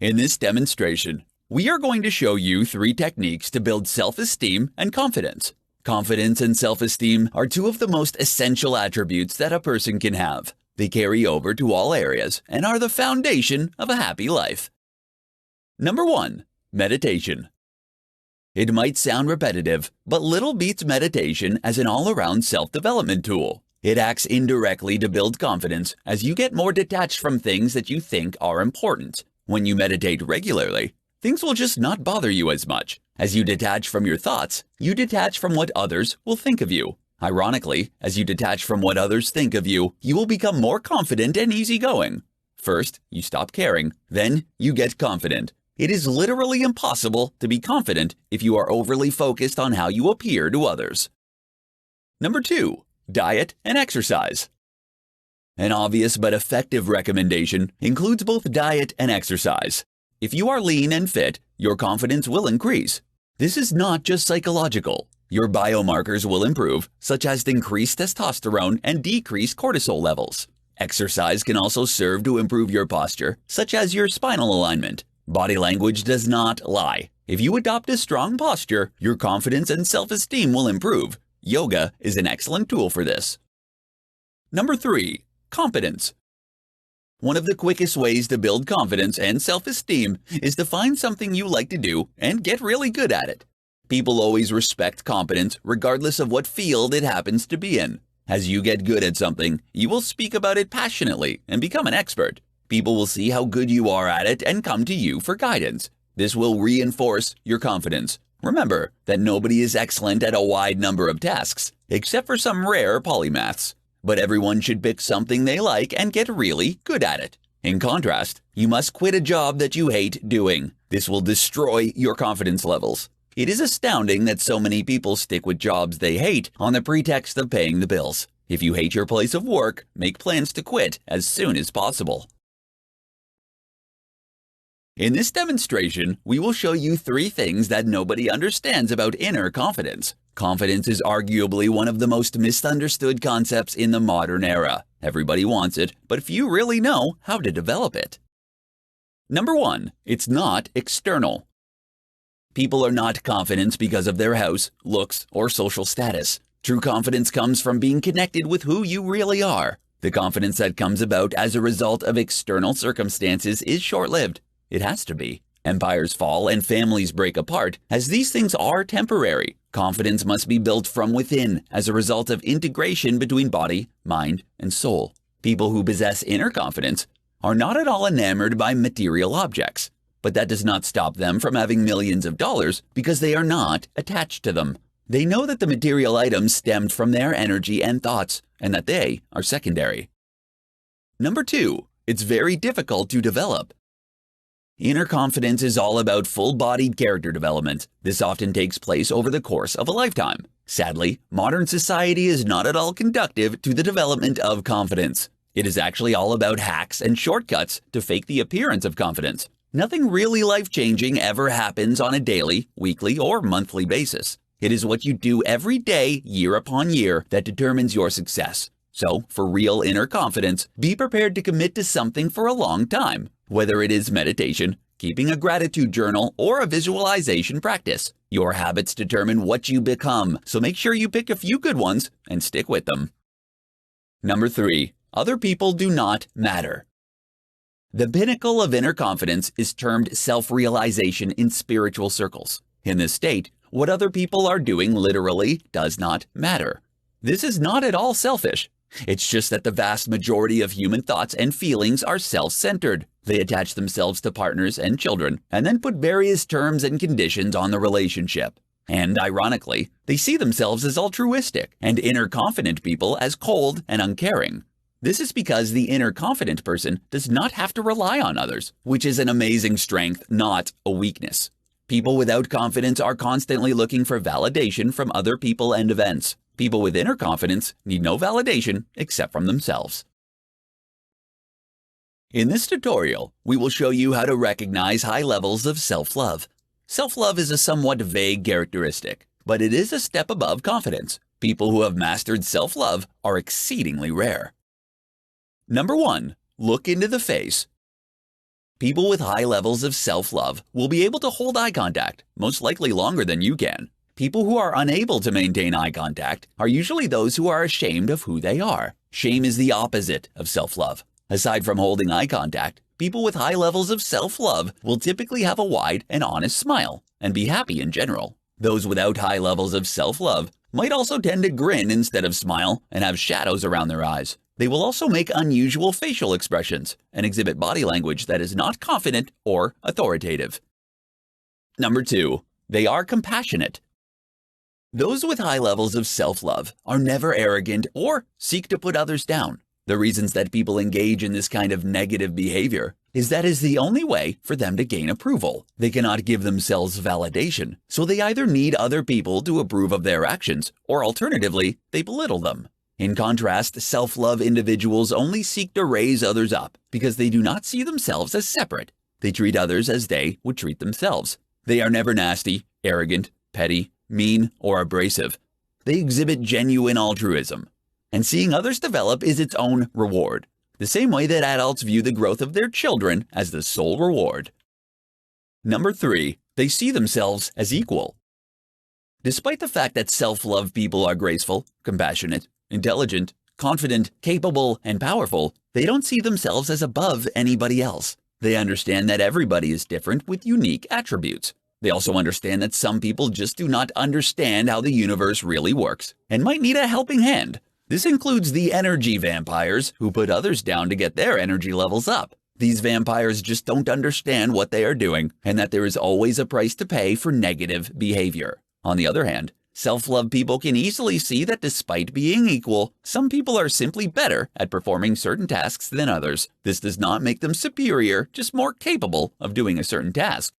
In this demonstration, we are going to show you 3 techniques to build self-esteem and confidence. Confidence and self-esteem are 2 of the most essential attributes that a person can have. They carry over to all areas and are the foundation of a happy life. Number 1. Meditation. It might sound repetitive, but little beats meditation as an all-around self-development tool. It acts indirectly to build confidence as you get more detached from things that you think are important. When you meditate regularly, things will just not bother you as much. As you detach from your thoughts, you detach from what others will think of you. Ironically, as you detach from what others think of you, you will become more confident and easygoing. First, you stop caring, then you get confident. It is literally impossible to be confident if you are overly focused on how you appear to others. Number 2. Diet and exercise. An obvious but effective recommendation includes both diet and exercise. If you are lean and fit, your confidence will increase. This is not just psychological. Your biomarkers will improve, such as increased testosterone and decreased cortisol levels. Exercise can also serve to improve your posture, such as your spinal alignment. Body language does not lie. If you adopt a strong posture, your confidence and self-esteem will improve. Yoga is an excellent tool for this. Number 3. Competence. One of the quickest ways to build confidence and self-esteem is to find something you like to do and get really good at it. People always respect competence regardless of what field it happens to be in. As you get good at something, you will speak about it passionately and become an expert. People will see how good you are at it and come to you for guidance. This will reinforce your confidence. Remember that nobody is excellent at a wide number of tasks, except for some rare polymaths. But everyone should pick something they like and get really good at it. In contrast, you must quit a job that you hate doing. This will destroy your confidence levels. It is astounding that so many people stick with jobs they hate on the pretext of paying the bills. If you hate your place of work, make plans to quit as soon as possible. In this demonstration, we will show you 3 things that nobody understands about inner confidence. Confidence is arguably one of the most misunderstood concepts in the modern era. Everybody wants it, but few really know how to develop it. Number 1. It's not external. People are not confident because of their house, looks, or social status. True confidence comes from being connected with who you really are. The confidence that comes about as a result of external circumstances is short-lived. It has to be. Empires fall and families break apart, as these things are temporary. Confidence must be built from within as a result of integration between body, mind, and soul. People who possess inner confidence are not at all enamored by material objects, but that does not stop them from having millions of dollars because they are not attached to them. They know that the material items stemmed from their energy and thoughts, and that they are secondary. Number 2. It's very difficult to develop. Inner confidence is all about full-bodied character development. This often takes place over the course of a lifetime. Sadly, modern society is not at all conducive to the development of confidence. It is actually all about hacks and shortcuts to fake the appearance of confidence. Nothing really life-changing ever happens on a daily, weekly, or monthly basis. It is what you do every day, year upon year, that determines your success. So, for real inner confidence, be prepared to commit to something for a long time. Whether it is meditation, keeping a gratitude journal, or a visualization practice, your habits determine what you become, so make sure you pick a few good ones and stick with them. Number 3. Other people do not matter. The pinnacle of inner confidence is termed self-realization in spiritual circles. In this state, what other people are doing literally does not matter. This is not at all selfish. It's just that the vast majority of human thoughts and feelings are self-centered. They attach themselves to partners and children, and then put various terms and conditions on the relationship. And ironically, they see themselves as altruistic, and inner confident people as cold and uncaring. This is because the inner confident person does not have to rely on others, which is an amazing strength, not a weakness. People without confidence are constantly looking for validation from other people and events. People with inner confidence need no validation except from themselves. In this tutorial, we will show you how to recognize high levels of self-love. Self-love is a somewhat vague characteristic, but it is a step above confidence. People who have mastered self-love are exceedingly rare. Number 1. Look into the face. People with high levels of self-love will be able to hold eye contact, most likely longer than you can. People who are unable to maintain eye contact are usually those who are ashamed of who they are. Shame is the opposite of self-love. Aside from holding eye contact, people with high levels of self-love will typically have a wide and honest smile and be happy in general. Those without high levels of self-love might also tend to grin instead of smile and have shadows around their eyes. They will also make unusual facial expressions and exhibit body language that is not confident or authoritative. Number 2, they are compassionate. Those with high levels of self-love are never arrogant or seek to put others down. The reasons that people engage in this kind of negative behavior is that is the only way for them to gain approval. They cannot give themselves validation, so they either need other people to approve of their actions, or alternatively, they belittle them. In contrast, self-love individuals only seek to raise others up because they do not see themselves as separate. They treat others as they would treat themselves. They are never nasty, arrogant, petty, mean, or abrasive. They exhibit genuine altruism. And seeing others develop is its own reward, the same way that adults view the growth of their children as the sole reward. Number 3, they see themselves as equal. Despite the fact that self-love people are graceful, compassionate, intelligent, confident, capable, and powerful, they don't see themselves as above anybody else. They understand that everybody is different with unique attributes. They also understand that some people just do not understand how the universe really works and might need a helping hand. This includes the energy vampires who put others down to get their energy levels up. These vampires just don't understand what they are doing and that there is always a price to pay for negative behavior. On the other hand, self-love people can easily see that despite being equal, some people are simply better at performing certain tasks than others. This does not make them superior, just more capable of doing a certain task.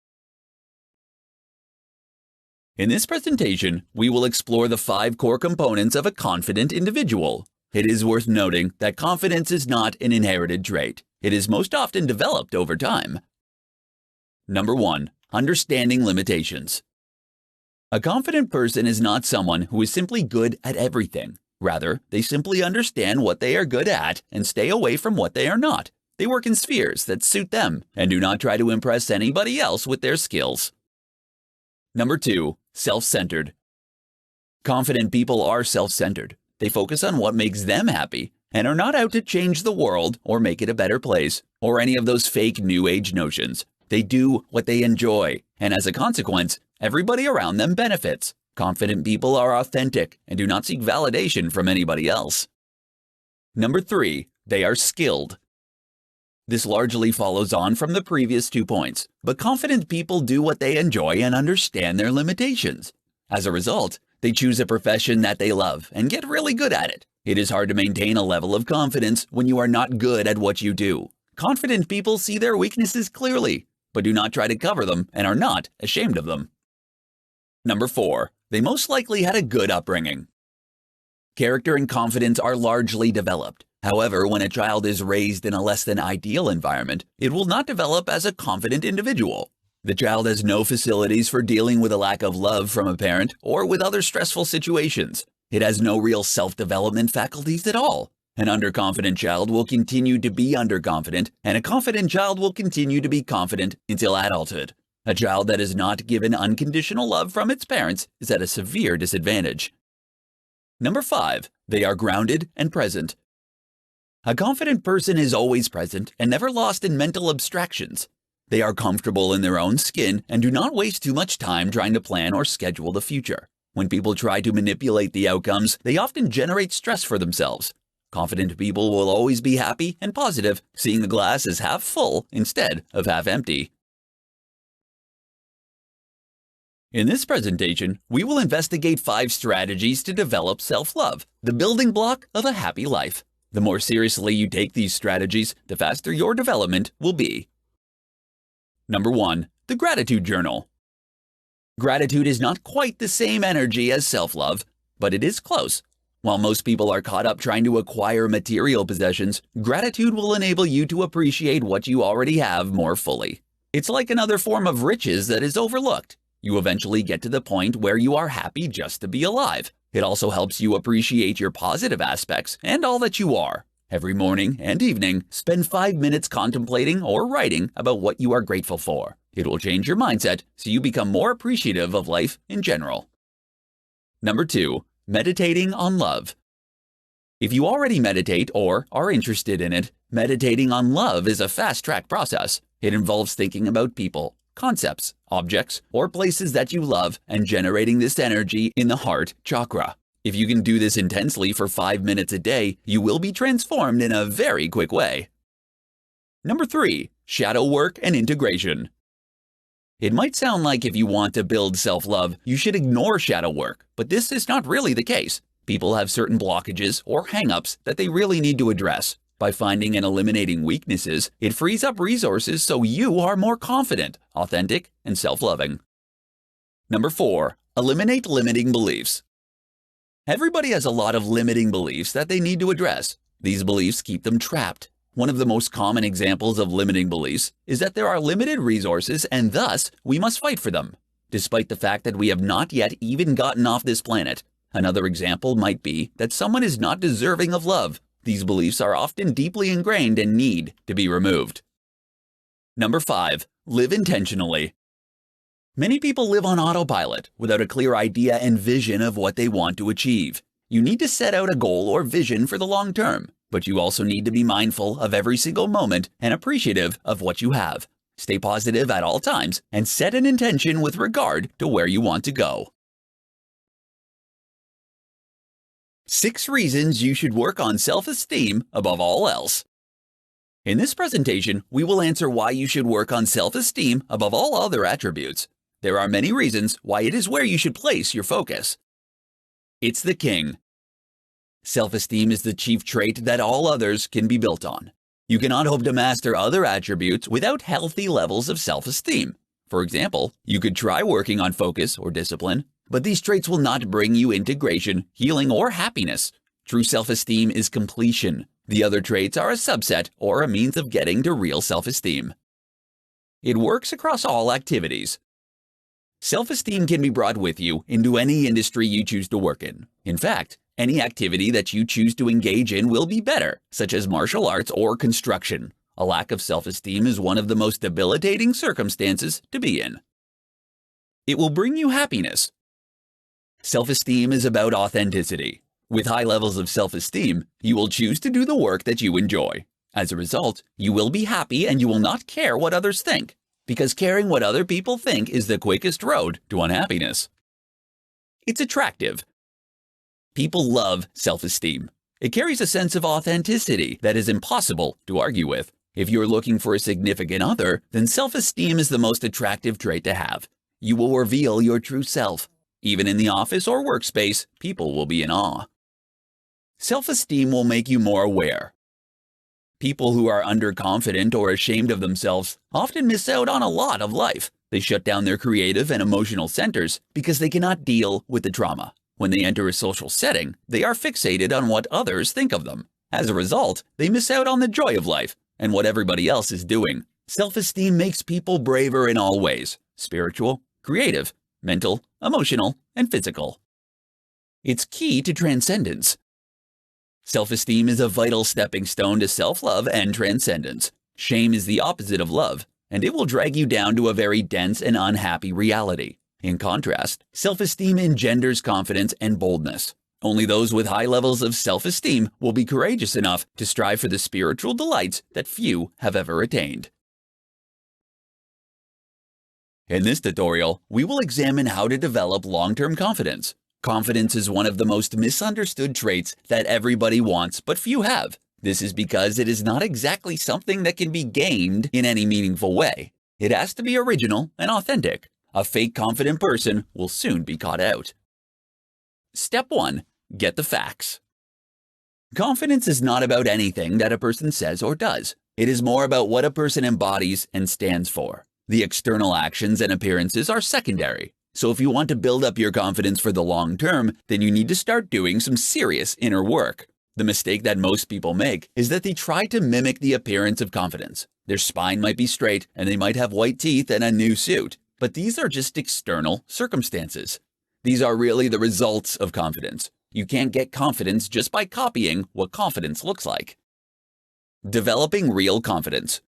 In this presentation, we will explore the 5 core components of a confident individual. It is worth noting that confidence is not an inherited trait. It is most often developed over time. Number 1, understanding limitations. A confident person is not someone who is simply good at everything. Rather, they simply understand what they are good at and stay away from what they are not. They work in spheres that suit them and do not try to impress anybody else with their skills. Number 2, self-centered. Confident people are self-centered. They focus on what makes them happy and are not out to change the world or make it a better place or any of those fake New Age notions. They do what they enjoy, and as a consequence, everybody around them benefits. Confident people are authentic and do not seek validation from anybody else. Number 3, they are skilled. This largely follows on from the previous 2 points, but confident people do what they enjoy and understand their limitations. As a result, they choose a profession that they love and get really good at it. It is hard to maintain a level of confidence when you are not good at what you do. Confident people see their weaknesses clearly, but do not try to cover them and are not ashamed of them. Number 4, they most likely had a good upbringing. Character and confidence are largely developed. However, when a child is raised in a less than ideal environment, it will not develop as a confident individual. The child has no facilities for dealing with a lack of love from a parent or with other stressful situations. It has no real self-development faculties at all. An underconfident child will continue to be underconfident, and a confident child will continue to be confident until adulthood. A child that is not given unconditional love from its parents is at a severe disadvantage. Number 5, they are grounded and present. A confident person is always present and never lost in mental abstractions. They are comfortable in their own skin and do not waste too much time trying to plan or schedule the future. When people try to manipulate the outcomes, they often generate stress for themselves. Confident people will always be happy and positive, seeing the glass as half full instead of half empty. In this presentation, we will investigate 5 strategies to develop self-love, the building block of a happy life. The more seriously you take these strategies, the faster your development will be. Number 1, the gratitude journal. Gratitude is not quite the same energy as self-love, but it is close. While most people are caught up trying to acquire material possessions, gratitude will enable you to appreciate what you already have more fully. It's like another form of riches that is overlooked. You eventually get to the point where you are happy just to be alive. It also helps you appreciate your positive aspects and all that you are. Every morning and evening, spend 5 minutes contemplating or writing about what you are grateful for. It will change your mindset so you become more appreciative of life in general. Number 2, meditating on love. If you already meditate or are interested in it, meditating on love is a fast-track process. It involves thinking about people, concepts, objects, or places that you love and generating this energy in the heart chakra. If you can do this intensely for 5 minutes a day, you will be transformed in a very quick way. Number 3, shadow work and integration. It might sound like if you want to build self-love, you should ignore shadow work, but this is not really the case. People have certain blockages or hang-ups that they really need to address. By finding and eliminating weaknesses, it frees up resources so you are more confident, authentic, and self-loving. Number 4, eliminate limiting beliefs. Everybody has a lot of limiting beliefs that they need to address. These beliefs keep them trapped. One of the most common examples of limiting beliefs is that there are limited resources and thus we must fight for them, despite the fact that we have not yet even gotten off this planet. Another example might be that someone is not deserving of love. These beliefs are often deeply ingrained and need to be removed. Number 5, live intentionally. Many people live on autopilot without a clear idea and vision of what they want to achieve. You need to set out a goal or vision for the long term, but you also need to be mindful of every single moment and appreciative of what you have. Stay positive at all times and set an intention with regard to where you want to go. 6 reasons you should work on self-esteem above all else. In this presentation, we will answer why you should work on self-esteem above all other attributes. There are many reasons why it is where you should place your focus. It's the king. Self-esteem is the chief trait that all others can be built on. You cannot hope to master other attributes without healthy levels of self-esteem. For example, you could try working on focus or discipline, but these traits will not bring you integration, healing, or happiness. True self-esteem is completion. The other traits are a subset or a means of getting to real self-esteem. It works across all activities. Self-esteem can be brought with you into any industry you choose to work in. In fact, any activity that you choose to engage in will be better, such as martial arts or construction. A lack of self-esteem is one of the most debilitating circumstances to be in. It will bring you happiness. Self-esteem is about authenticity. With high levels of self-esteem, you will choose to do the work that you enjoy. As a result, you will be happy and you will not care what others think, because caring what other people think is the quickest road to unhappiness. It's attractive. People love self-esteem. It carries a sense of authenticity that is impossible to argue with. If you're looking for a significant other, then self-esteem is the most attractive trait to have. You will reveal your true self. Even in the office or workspace, people will be in awe. Self-esteem will make you more aware. People who are underconfident or ashamed of themselves often miss out on a lot of life. They shut down their creative and emotional centers because they cannot deal with the trauma. When they enter a social setting, they are fixated on what others think of them. As a result, they miss out on the joy of life and what everybody else is doing. Self-esteem makes people braver in all ways: spiritual, creative, mental, emotional, and physical. It's key to transcendence. Self-esteem is a vital stepping stone to self-love and transcendence. Shame is the opposite of love, and it will drag you down to a very dense and unhappy reality. In contrast, self-esteem engenders confidence and boldness. Only those with high levels of self-esteem will be courageous enough to strive for the spiritual delights that few have ever attained. In this tutorial, we will examine how to develop long-term confidence. Confidence is one of the most misunderstood traits that everybody wants but few have. This is because it is not exactly something that can be gained in any meaningful way. It has to be original and authentic. A fake confident person will soon be caught out. Step 1. Get the facts. Confidence is not about anything that a person says or does. It is more about what a person embodies and stands for. The external actions and appearances are secondary. So if you want to build up your confidence for the long term, then you need to start doing some serious inner work. The mistake that most people make is that they try to mimic the appearance of confidence. Their spine might be straight and they might have white teeth and a new suit, but these are just external circumstances. These are really the results of confidence. You can't get confidence just by copying what confidence looks like. Developing real confidence.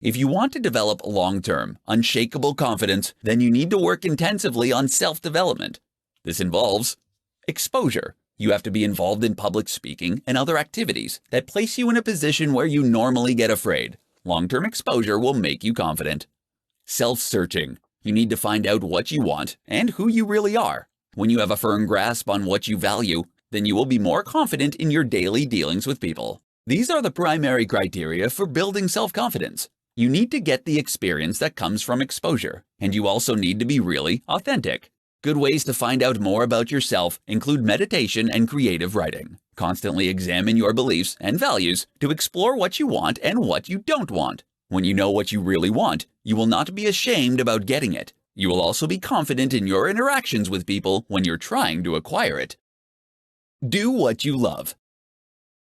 If you want to develop long-term, unshakable confidence, then you need to work intensively on self-development. This involves exposure. You have to be involved in public speaking and other activities that place you in a position where you normally get afraid. Long-term exposure will make you confident. Self-searching. You need to find out what you want and who you really are. When you have a firm grasp on what you value, then you will be more confident in your daily dealings with people. These are the primary criteria for building self-confidence. You need to get the experience that comes from exposure, and you also need to be really authentic. Good ways to find out more about yourself include meditation and creative writing. Constantly examine your beliefs and values to explore what you want and what you don't want. When you know what you really want, you will not be ashamed about getting it. You will also be confident in your interactions with people when you're trying to acquire it. Do what you love.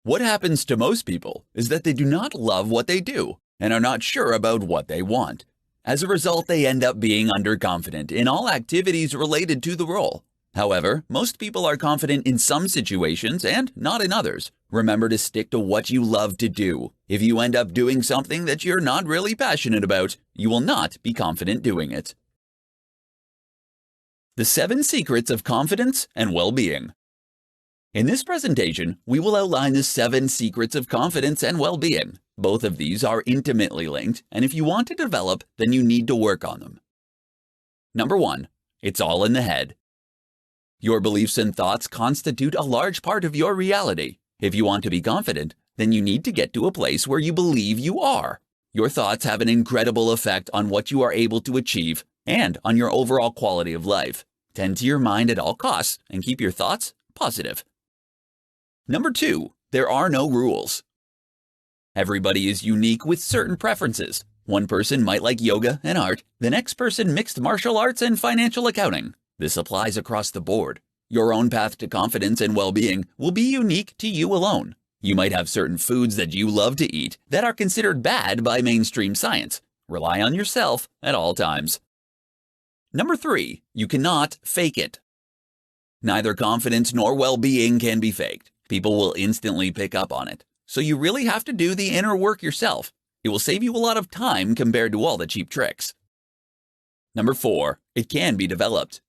What happens to most people is that they do not love what they do and are not sure about what they want. As a result, they end up being underconfident in all activities related to the role. However, most people are confident in some situations and not in others. Remember to stick to what you love to do. If you end up doing something that you're not really passionate about, you will not be confident doing it. The 7 Secrets of Confidence and Well-Being. In this presentation, we will outline the 7 secrets of confidence and well-being. Both of these are intimately linked, and if you want to develop, then you need to work on them. Number 1. It's all in the head. Your beliefs and thoughts constitute a large part of your reality. If you want to be confident, then you need to get to a place where you believe you are. Your thoughts have an incredible effect on what you are able to achieve and on your overall quality of life. Tend to your mind at all costs and keep your thoughts positive. Number 2. There are no rules. Everybody is unique with certain preferences. One person might like yoga and art, the next person mixed martial arts and financial accounting. This applies across the board. Your own path to confidence and well-being will be unique to you alone. You might have certain foods that you love to eat that are considered bad by mainstream science. Rely on yourself at all times. Number 3. You cannot fake it. Neither confidence nor well-being can be faked. People will instantly pick up on it. So you really have to do the inner work yourself. It will save you a lot of time compared to all the cheap tricks. Number 4. It can be developed.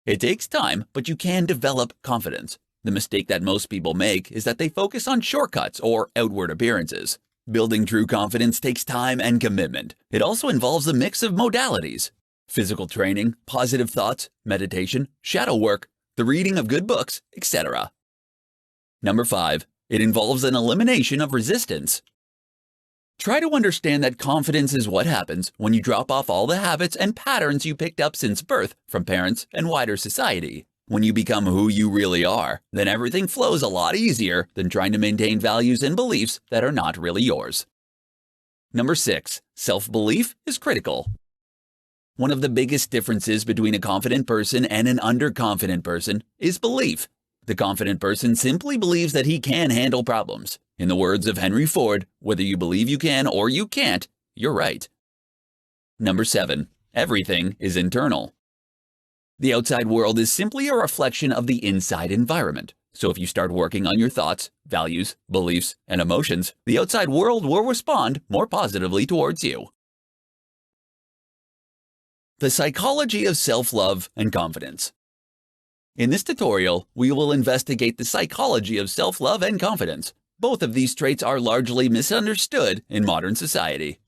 It takes time, but you can develop confidence. The mistake that most people make is that they focus on shortcuts or outward appearances. Building true confidence takes time and commitment. It also involves a mix of modalities: physical training, positive thoughts, meditation, shadow work, the reading of good books, etc. Number 5. It involves an elimination of resistance. Try to understand that confidence is what happens when you drop off all the habits and patterns you picked up since birth from parents and wider society. When you become who you really are, then everything flows a lot easier than trying to maintain values and beliefs that are not really yours. Number 6. Self-belief is critical. One of the biggest differences between a confident person and an underconfident person is belief. The confident person simply believes that he can handle problems. In the words of Henry Ford, whether you believe you can or you can't, you're right. Number 7. Everything is internal. The outside world is simply a reflection of the inside environment. So if you start working on your thoughts, values, beliefs, and emotions, the outside world will respond more positively towards you. The psychology of self-love and confidence. In this tutorial, we will investigate the psychology of self-love and confidence. Both of these traits are largely misunderstood in modern society.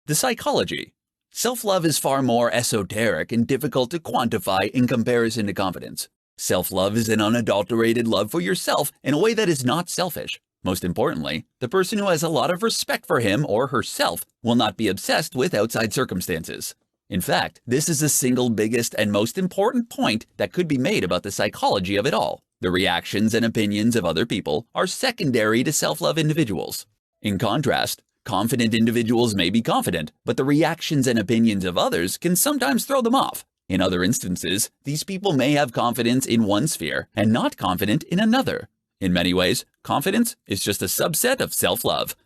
The psychology. Self-love is far more esoteric and difficult to quantify in comparison to confidence. Self-love is an unadulterated love for yourself in a way that is not selfish. Most importantly, the person who has a lot of respect for him or herself will not be obsessed with outside circumstances. In fact, this is the single biggest and most important point that could be made about the psychology of it all. The reactions and opinions of other people are secondary to self-love individuals. In contrast, confident individuals may be confident, but the reactions and opinions of others can sometimes throw them off. In other instances, these people may have confidence in one sphere and not confident in another. In many ways, confidence is just a subset of self-love.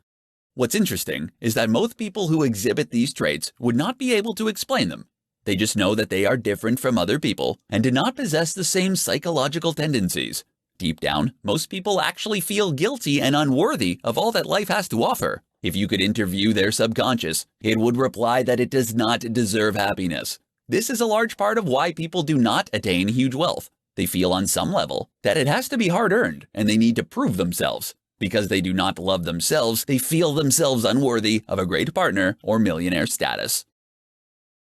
What's interesting is that most people who exhibit these traits would not be able to explain them. They just know that they are different from other people and do not possess the same psychological tendencies. Deep down, most people actually feel guilty and unworthy of all that life has to offer. If you could interview their subconscious, it would reply that it does not deserve happiness. This is a large part of why people do not attain huge wealth. They feel on some level that it has to be hard-earned and they need to prove themselves. Because they do not love themselves, they feel themselves unworthy of a great partner or millionaire status.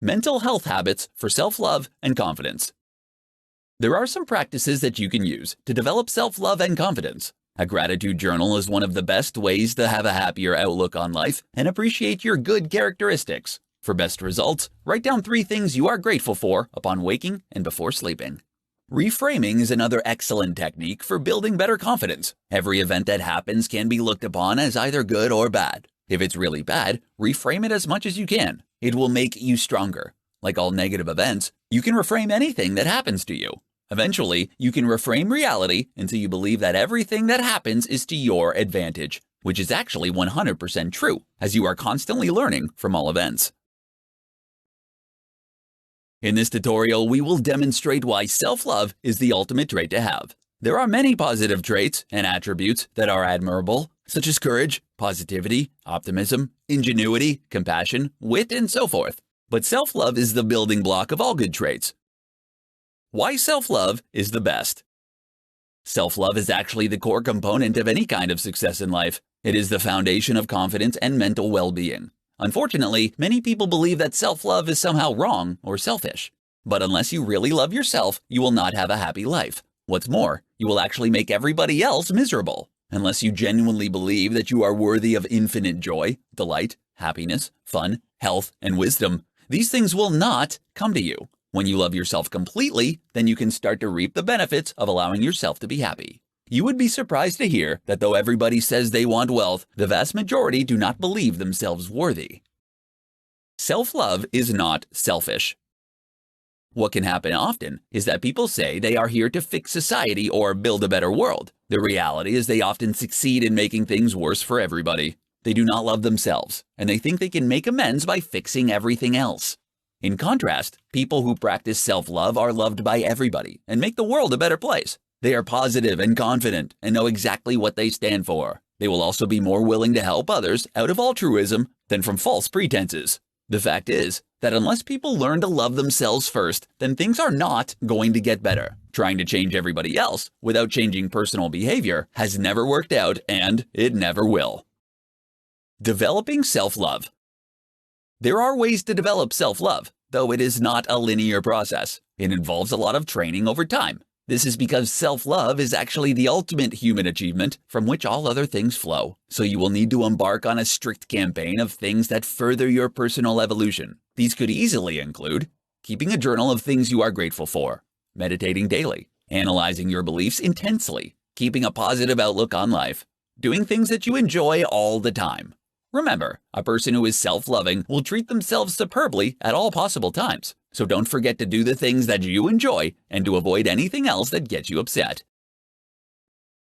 Mental health habits for self-love and confidence. There are some practices that you can use to develop self-love and confidence. A gratitude journal is one of the best ways to have a happier outlook on life and appreciate your good characteristics. For best results, write down 3 things you are grateful for upon waking and before sleeping. Reframing is another excellent technique for building better confidence. Every event that happens can be looked upon as either good or bad. If it's really bad, reframe it as much as you can. It will make you stronger. Like all negative events, you can reframe anything that happens to you. Eventually, you can reframe reality until you believe that everything that happens is to your advantage, which is actually 100% true, as you are constantly learning from all events. In this tutorial, we will demonstrate why self-love is the ultimate trait to have. There are many positive traits and attributes that are admirable, such as courage, positivity, optimism, ingenuity, compassion, wit, and so forth. But self-love is the building block of all good traits. Why self-love is the best. Self-love is actually the core component of any kind of success in life. It is the foundation of confidence and mental well-being. Unfortunately, many people believe that self-love is somehow wrong or selfish. But unless you really love yourself, you will not have a happy life. What's more, you will actually make everybody else miserable. Unless you genuinely believe that you are worthy of infinite joy, delight, happiness, fun, health, and wisdom, these things will not come to you. When you love yourself completely, then you can start to reap the benefits of allowing yourself to be happy. You would be surprised to hear that though everybody says they want wealth, the vast majority do not believe themselves worthy. Self-love is not selfish. What can happen often is that people say they are here to fix society or build a better world. The reality is they often succeed in making things worse for everybody. They do not love themselves, and they think they can make amends by fixing everything else. In contrast, people who practice self-love are loved by everybody and make the world a better place. They are positive and confident and know exactly what they stand for. They will also be more willing to help others out of altruism than from false pretenses. The fact is that unless people learn to love themselves first, then things are not going to get better. Trying to change everybody else without changing personal behavior has never worked out, and it never will. Developing self-love. There are ways to develop self-love, though it is not a linear process. It involves a lot of training over time. This is because self-love is actually the ultimate human achievement from which all other things flow. So you will need to embark on a strict campaign of things that further your personal evolution. These could easily include keeping a journal of things you are grateful for, meditating daily, analyzing your beliefs intensely, keeping a positive outlook on life, doing things that you enjoy all the time. Remember, a person who is self-loving will treat themselves superbly at all possible times. So don't forget to do the things that you enjoy and to avoid anything else that gets you upset.